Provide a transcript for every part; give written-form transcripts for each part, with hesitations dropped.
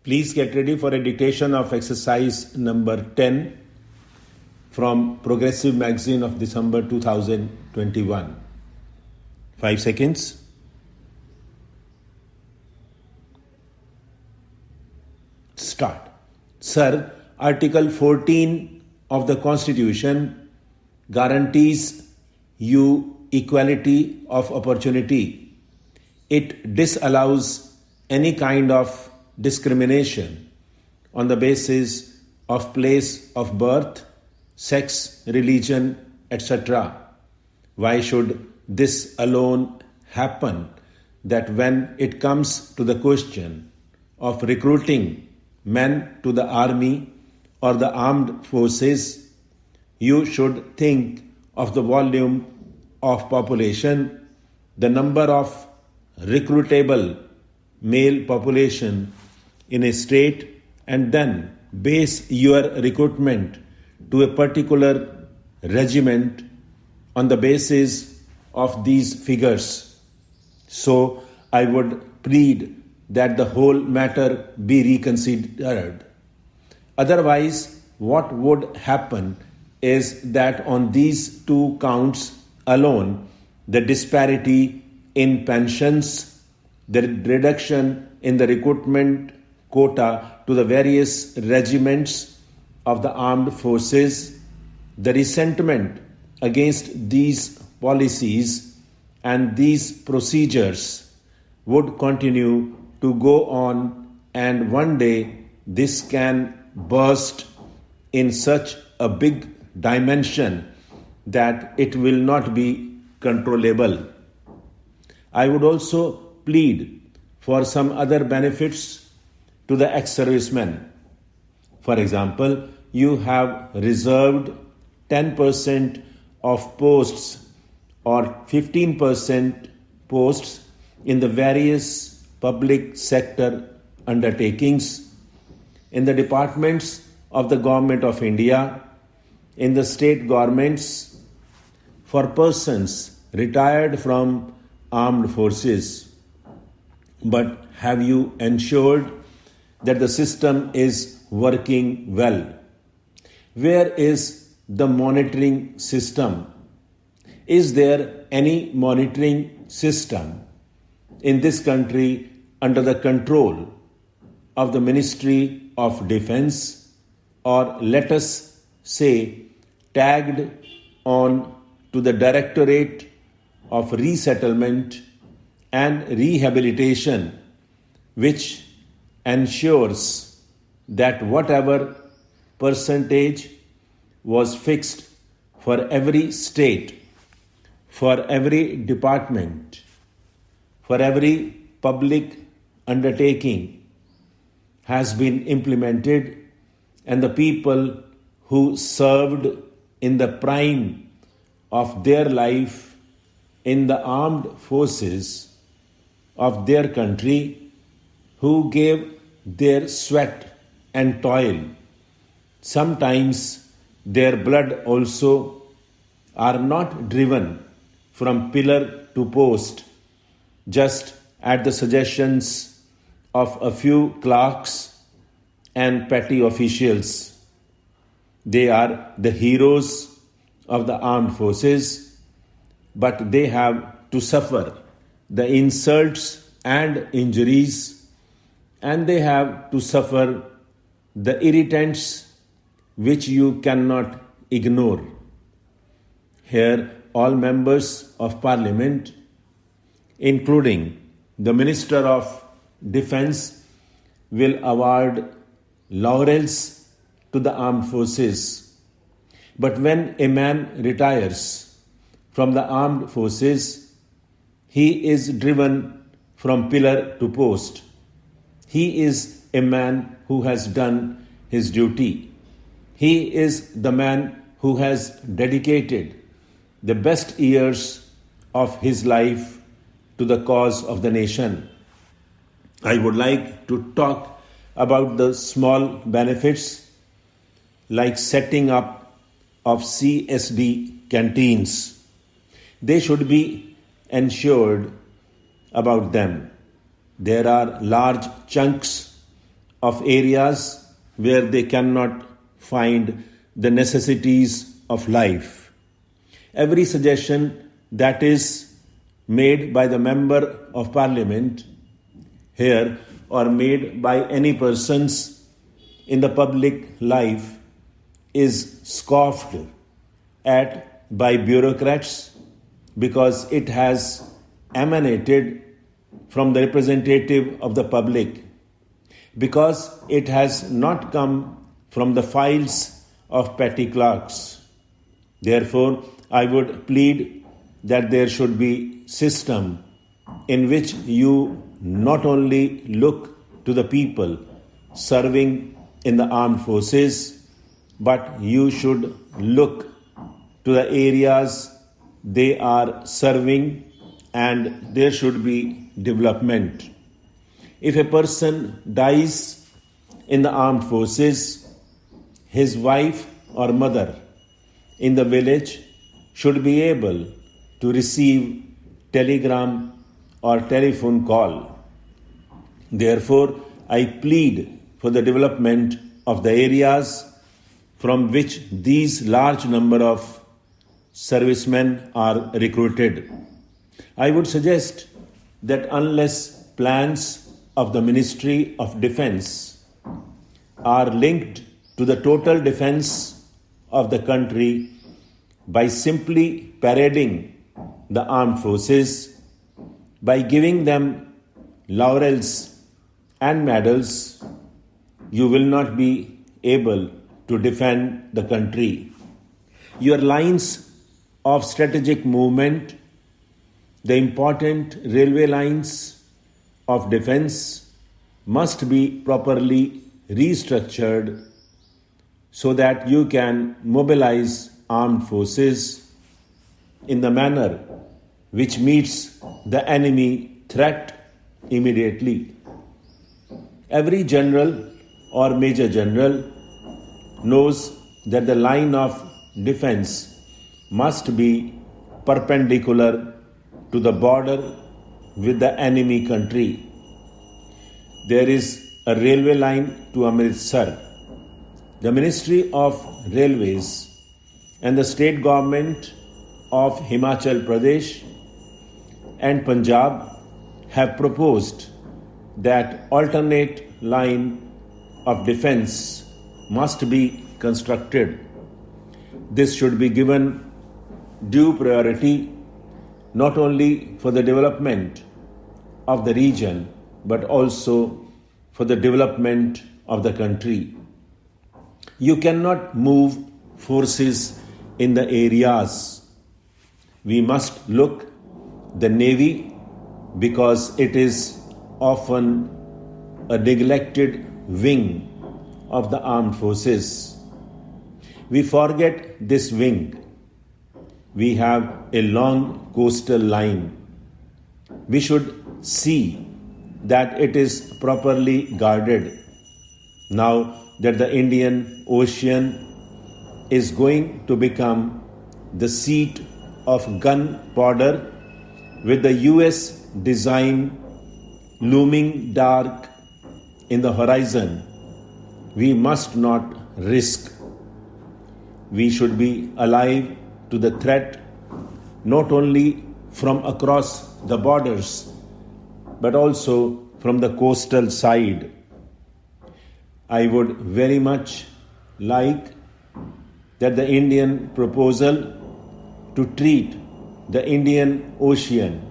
Please get ready for a dictation of exercise number 10 from Progressive Magazine of December 2021. 5 seconds. Start. Sir, Article 14 of the Constitution guarantees you equality of opportunity. It disallows any kind of discrimination on the basis of place of birth, sex, religion, etc. Why should this alone happen that when it comes to the question of recruiting men to the army or the armed forces, you should think of the volume of population, the number of recruitable male population in a state, and then base your recruitment to a particular regiment on the basis of these figures. So I would plead that the whole matter be reconsidered. Otherwise, what would happen is that on these two counts alone, the disparity in pensions, the reduction in the recruitment quota to the various regiments of the armed forces, the resentment against these policies and these procedures would continue to go on, and one day this can burst in such a big dimension that it will not be controllable. I would also plead for some other benefits to the ex-servicemen. For example, you have reserved 10% of posts or 15% posts in the various public sector undertakings, in the departments of the Government of India, in the state governments, for persons retired from armed forces. But have you ensured that the system is working well? Where is the monitoring system? Is there any monitoring system in this country under the control of the Ministry of Defense, or let us say tagged on to the Directorate of Resettlement and Rehabilitation, which ensures that whatever percentage was fixed for every state, for every department, for every public undertaking has been implemented, and the people who served in the prime of their life in the armed forces of their country, who gave their sweat and toil, sometimes their blood also, are not driven from pillar to post just at the suggestions of a few clerks and petty officials. They are the heroes of the armed forces, but they have to suffer the insults and injuries, and they have to suffer the irritants which you cannot ignore. Here, all members of Parliament, including the Minister of Defense, will award laurels to the armed forces. But when a man retires from the armed forces, he is driven from pillar to post. He is a man who has done his duty. He is the man who has dedicated the best years of his life to the cause of the nation. I would like to talk about the small benefits like setting up of CSD canteens. They should be ensured about them. There are large chunks of areas where they cannot find the necessities of life. Every suggestion that is made by the member of parliament here or made by any persons in the public life is scoffed at by bureaucrats because it has emanated from the representative of the public, because it has not come from the files of petty clerks. Therefore, I would plead that there should be system in which you not only look to the people serving in the armed forces, but you should look to the areas they are serving, and there should be development. If a person dies in the armed forces, his wife or mother in the village should be able to receive telegram or telephone call. Therefore, I plead for the development of the areas from which these large number of servicemen are recruited. I would suggest that unless plans of the Ministry of Defence are linked to the total defence of the country by simply parading the armed forces, by giving them laurels and medals, you will not be able to defend the country. Your lines of strategic movement, the important railway lines of defense, must be properly restructured so that you can mobilize armed forces in the manner which meets the enemy threat immediately. Every general or major general knows that the line of defense must be perpendicular to the border with the enemy country. There is a railway line to Amritsar. The Ministry of Railways and the state government of Himachal Pradesh and Punjab have proposed that alternate line of defense must be constructed. This should be given due priority not only for the development of the region but also for the development of the country. You cannot move forces in the areas. We must look the Navy because it is often a neglected wing of the armed forces. We forget this wing. We have a long coastal line. We should see that it is properly guarded. Now that the Indian Ocean is going to become the seat of gunpowder with the US design looming dark in the horizon, we must not risk. We should be alive to the threat not only from across the borders but also from the coastal side. I would very much like that the Indian proposal to treat the Indian Ocean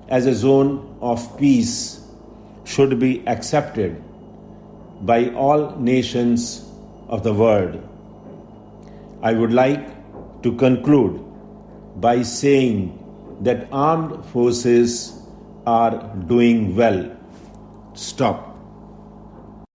as a zone of peace should be accepted by all nations of the world. I would like to conclude by saying that armed forces are doing well. Stop.